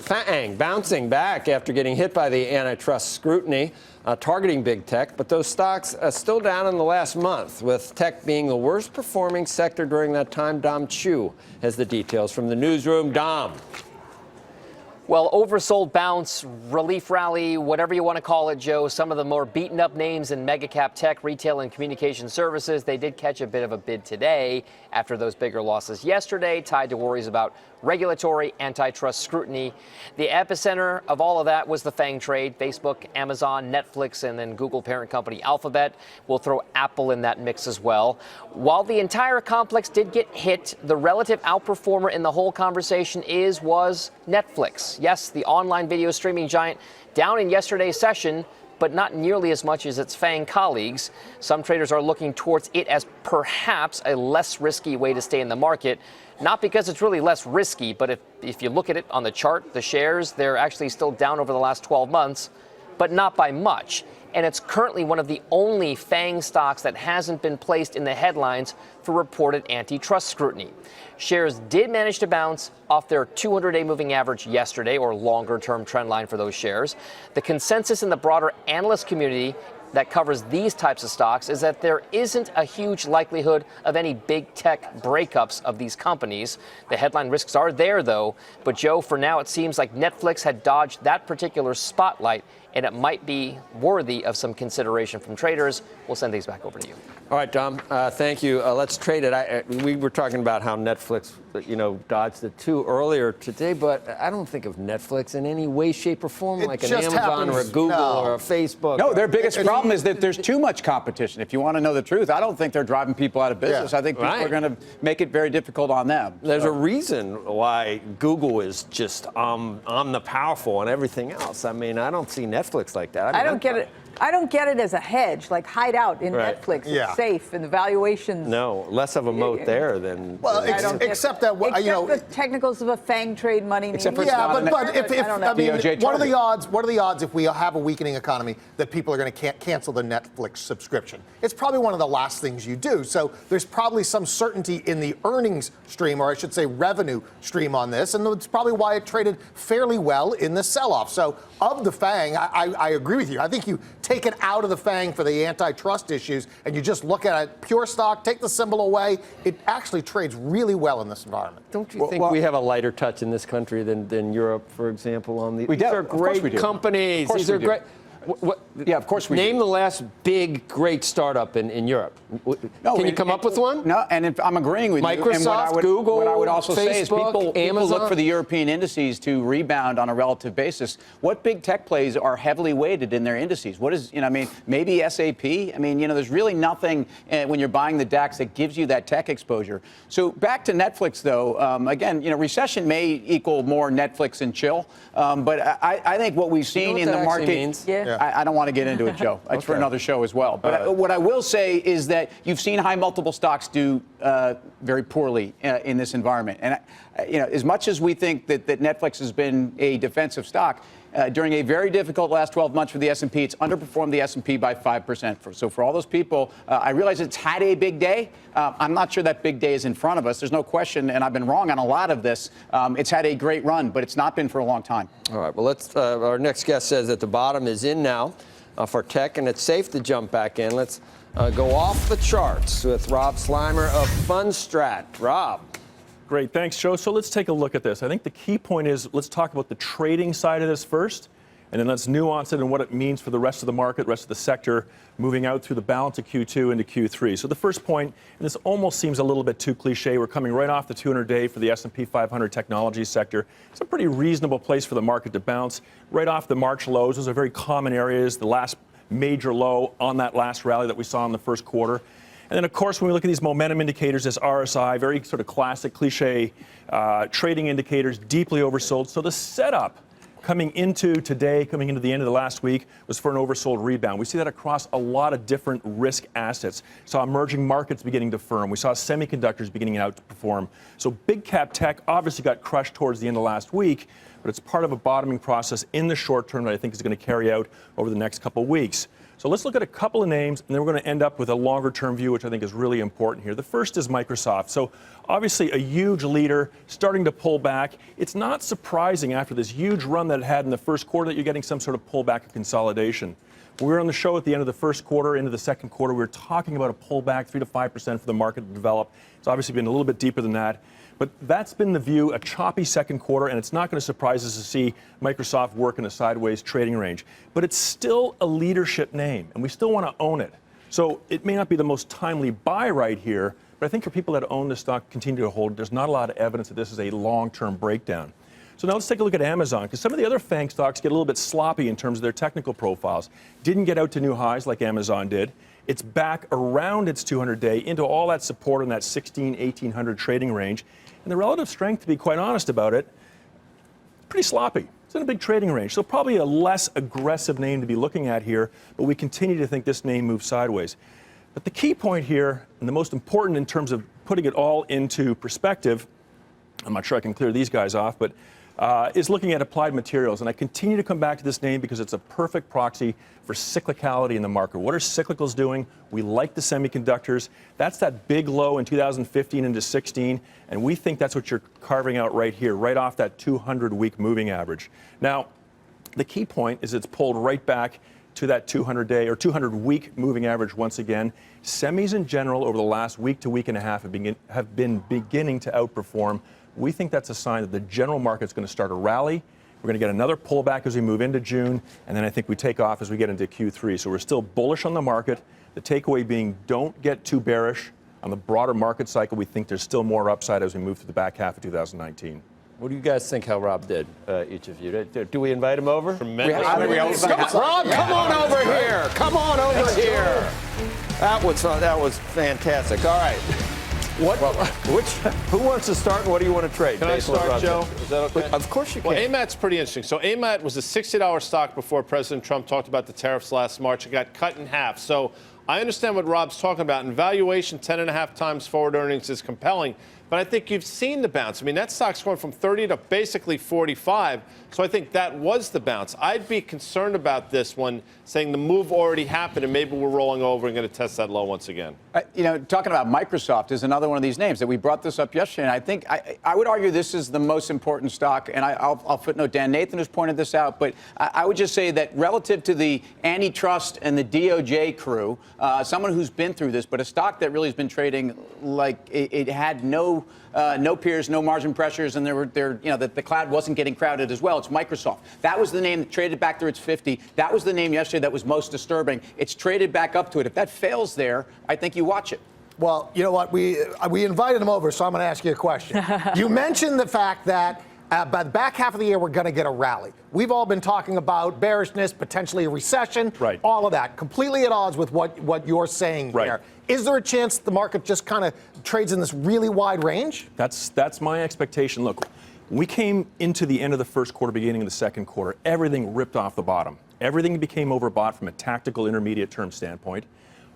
FANG bouncing back after getting hit by the antitrust scrutiny targeting big tech, but those stocks are still down in the last month, with tech being the worst performing sector during that time. Dom Chu has the details from the newsroom. Dom. Well, oversold bounce, relief rally, whatever you want to call it, Joe. Some of the more beaten up names in mega cap tech, retail and communication services, they did catch a bit of a bid today after those bigger losses yesterday, tied to worries about regulatory antitrust scrutiny. The epicenter of all of that was the FANG trade. Facebook, Amazon, Netflix, and then Google parent company Alphabet. We'll throw Apple in that mix as well. While the entire complex did get hit, the relative outperformer in the whole conversation was Netflix. Yes, the online video streaming giant down in yesterday's session, but not nearly as much as its FANG colleagues. Some traders are looking towards it as perhaps a less risky way to stay in the market. Not because it's really less risky, but if you look at it on the chart, the shares, they're actually still down over the last 12 months, but not by much. And it's currently one of the only FANG stocks that hasn't been placed in the headlines for reported antitrust scrutiny. Shares did manage to bounce off their 200-day moving average yesterday, or longer-term trend line for those shares. The consensus in the broader analyst community that covers these types of stocks is that there isn't a huge likelihood of any big tech breakups of these companies. The headline risks are there, though. But, Joe, for now, it seems like Netflix had dodged that particular spotlight, and it might be worthy of some consideration from traders. We'll send these back over to you. All right, Dom, thank you. Let's trade it. We were talking about how Netflix, dodged the two earlier today, but I don't think of Netflix in any way, shape, or form like an Amazon or a Google or a Facebook. No, their biggest problem is that there's too much competition. If you want to know the truth, I don't think they're driving people out of business. Yeah. I think people are going to make it very difficult on them. There's a reason why Google is just omnipowerful and everything else. I mean, I don't see Netflix like that. I don't get it. I don't get it as a hedge, like hide out in Netflix. It's safe, and the valuations. No, less of a moat there than. Well, except that the technicals of a FANG trade money. Except for but if I mean, what are the odds if we have a weakening economy that people are going to cancel the Netflix subscription? It's probably one of the last things you do. So there's probably some certainty in the earnings stream, or I should say revenue stream on this, and that's probably why it traded fairly well in the sell-off. So of the FANG, I agree with you. I think you take it out of the FANG for the antitrust issues, and you just look at it pure stock, take the symbol away, it actually trades really well in this environment. Don't you think we have a lighter touch in this country than Europe, for example? These are great companies. These are great. Yeah, of course we Name the last big, great startup in Europe. Can you come up with one? No, and I'm agreeing with Microsoft, you. Google, what I would also Facebook, say is people look for the European indices to rebound on a relative basis. What big tech plays are heavily weighted in their indices? What is, maybe SAP? I mean, there's really nothing when you're buying the DAX that gives you that tech exposure. So back to Netflix, though, again, recession may equal more Netflix and chill, but I think what we've seen in the market means? I don't want to get into it, Joe. It's for another show as well. But what I will say is that you've seen high multiple stocks do very poorly in this environment. And as much as we think that Netflix has been a defensive stock, during a very difficult last 12 months for the S&P, it's underperformed the S&P by 5%. So for all those people, I realize it's had a big day. I'm not sure that big day is in front of us. There's no question, and I've been wrong on a lot of this. It's had a great run, but it's not been for a long time. All right, well, our next guest says that the bottom is in now for tech, and it's safe to jump back in. Let's go off the charts with Rob Sluymer of Fundstrat. Rob. Great, thanks, Joe. So let's take a look at this. I think the key point is let's talk about the trading side of this first, and then let's nuance it and what it means for the rest of the market, rest of the sector, moving out through the balance of Q2 into Q3. So the first point, and this almost seems a little bit too cliche, we're coming right off the 200-day for the S&P 500 technology sector. It's a pretty reasonable place for the market to bounce. Right off the March lows, those are very common areas, the last major low on that last rally that we saw in the first quarter. And then, of course, when we look at these momentum indicators, this RSI, very sort of classic, cliche trading indicators, deeply oversold. So the setup coming into today, coming into the end of the last week, was for an oversold rebound. We see that across a lot of different risk assets. We saw emerging markets beginning to firm. We saw semiconductors beginning to outperform. So big cap tech obviously got crushed towards the end of last week, but it's part of a bottoming process in the short term that I think is going to carry out over the next couple of weeks. So let's look at a couple of names, and then we're going to end up with a longer-term view, which I think is really important here. The first is Microsoft. So obviously a huge leader, starting to pull back. It's not surprising after this huge run that it had in the first quarter that you're getting some sort of pullback or consolidation. When we were on the show at the end of the first quarter, into the second quarter, we were talking about a pullback, 3 to 5% for the market to develop. It's obviously been a little bit deeper than that. But that's been the view, a choppy second quarter, and it's not going to surprise us to see Microsoft work in a sideways trading range. But it's still a leadership name, and we still want to own it. So it may not be the most timely buy right here, but I think for people that own the stock, continue to hold, there's not a lot of evidence that this is a long-term breakdown. So now let's take a look at Amazon, because some of the other FANG stocks get a little bit sloppy in terms of their technical profiles. Didn't get out to new highs like Amazon did. It's back around its 200-day into all that support in that 1,1800 trading range. And the relative strength, to be quite honest about it, pretty sloppy. It's in a big trading range. So probably a less aggressive name to be looking at here, but we continue to think this name moves sideways. But the key point here, and the most important in terms of putting it all into perspective, I'm not sure I can clear these guys off, but is looking at Applied Materials. And I continue to come back to this name because it's a perfect proxy for cyclicality in the market. What are cyclicals doing? We like the semiconductors. That's that big low in 2015 into 16, and we think that's what you're carving out right here, right off that 200-week moving average. Now, the key point is it's pulled right back to that 200-day or 200-week moving average once again. Semis in general over the last week to week and a half have been beginning to outperform. We think that's a sign that the general market's going to start a rally. We're going to get another pullback as we move into June, and then I think we take off as we get into Q3. So we're still bullish on the market. The takeaway being, don't get too bearish on the broader market cycle. We think there's still more upside as we move through the back half of 2019. What do you guys think how Rob did, each of you? Do we invite him over? Rob, come on over here. Come on over here. That was fantastic. All right. Who wants to start and what do you want to trade? Can I start, Joe? Is that okay? Of course you can. Well, AMAT's pretty interesting. So AMAT was a $60 stock before President Trump talked about the tariffs last March. It got cut in half. So I understand what Rob's talking about. And valuation, 10.5 times forward earnings is compelling. But I think you've seen the bounce. I mean, that stock's going from 30 to basically 45. So I think that was the bounce. I'd be concerned about this one, saying the move already happened and maybe we're rolling over and going to test that low once again. Talking about Microsoft is another one of these names that we brought this up yesterday. And I think I would argue this is the most important stock. And I'll footnote Dan Nathan has pointed this out. But I would just say that relative to the antitrust and the DOJ crew, someone who's been through this, but a stock that really has been trading like it had no peers, no margin pressures, and the cloud wasn't getting crowded as well. It's Microsoft. That was the name that traded back through its 50. That was the name yesterday that was most disturbing. It's traded back up to it. If that fails there, I think you watch it. Well, you know what? We invited him over, so I'm going to ask you a question. You mentioned the fact that by the back half of the year, we're going to get a rally. We've all been talking about bearishness, potentially a recession, right. All of that, completely at odds with what you're saying right. here. Is there a chance the market just kind of trades in this really wide range? That's my expectation. Look, we came into the end of the first quarter, beginning of the second quarter, everything ripped off the bottom. Everything became overbought from a tactical intermediate term standpoint.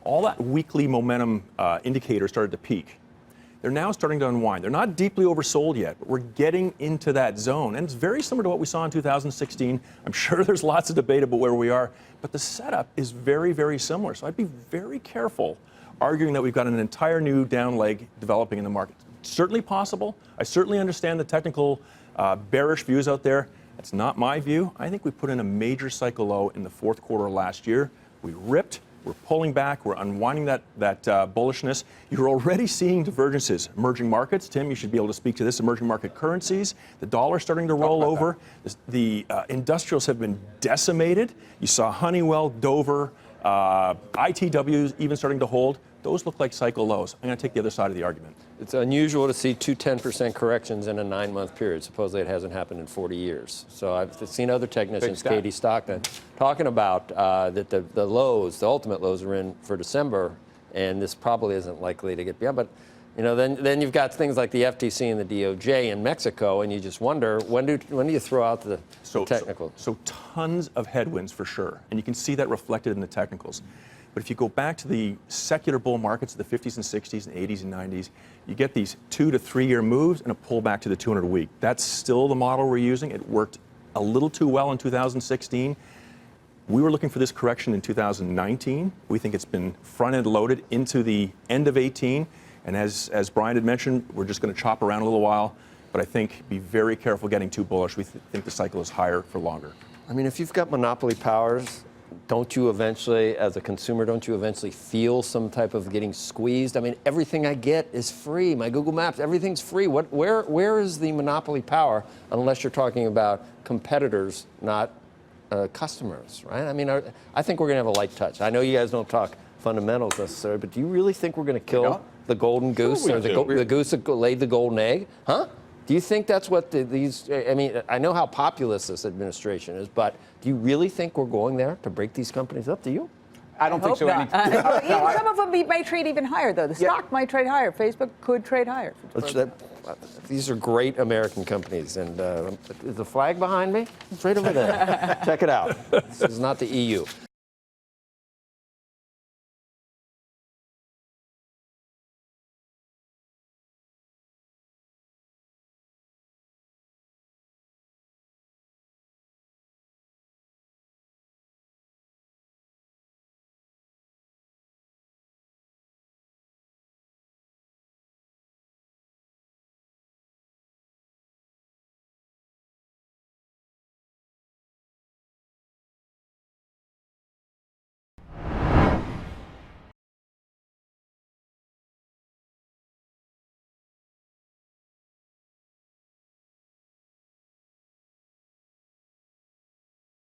All that weekly momentum indicator started to peak. They're now starting to unwind. They're not deeply oversold yet, but we're getting into that zone. And it's very similar to what we saw in 2016. I'm sure there's lots of debate about where we are, but the setup is very, very similar. So I'd be very careful arguing that we've got an entire new down leg developing in the market. Certainly possible. I certainly understand the technical bearish views out there. That's not my view. I think we put in a major cycle low in the fourth quarter last year. We ripped. We're pulling back. We're unwinding that bullishness. You're already seeing divergences. Emerging markets, Tim, you should be able to speak to this. Emerging market currencies, the dollar starting to roll over. The industrials have been decimated. You saw Honeywell, Dover, ITWs even starting to hold. Those look like cycle lows. I'm going to take the other side of the argument. It's unusual to see two 10% corrections in a 9-month period. Supposedly it hasn't happened in 40 years. So I've seen other technicians, Katie Stockton, talking about that the lows, the ultimate lows are in for December, and this probably isn't likely to get beyond. But then you've got things like the FTC and the DOJ in Mexico, and you just wonder when do you throw out the technicals? So tons of headwinds for sure, and you can see that reflected in the technicals. But if you go back to the secular bull markets of the 50s and 60s and 80s and 90s, you get these 2 to 3 year moves and a pullback to the 200-week. That's still the model we're using. It worked a little too well in 2016. We were looking for this correction in 2019. We think it's been front-end loaded into the end of 18. And as Brian had mentioned, we're just going to chop around a little while. But I think be very careful getting too bullish. We think the cycle is higher for longer. I mean, if you've got monopoly powers, don't you eventually, as a consumer, don't you eventually feel some type of getting squeezed? I mean, everything I get is free. My Google Maps, everything's free. Where is the monopoly power unless you're talking about competitors, not customers, right? I mean, I think we're going to have a light touch. I know you guys don't talk fundamentals necessarily, but do you really think we're going to kill the golden goose or the goose that laid the golden egg? Huh? Do you think that's what I mean, I know how populist this administration is, but do you really think we're going there to break these companies up? Do you? I don't think so. Some of them may trade even higher, though. The stock might trade higher. Facebook could trade higher. These are great American companies. And is the flag behind me? It's right over there. Check it out. This is not the EU.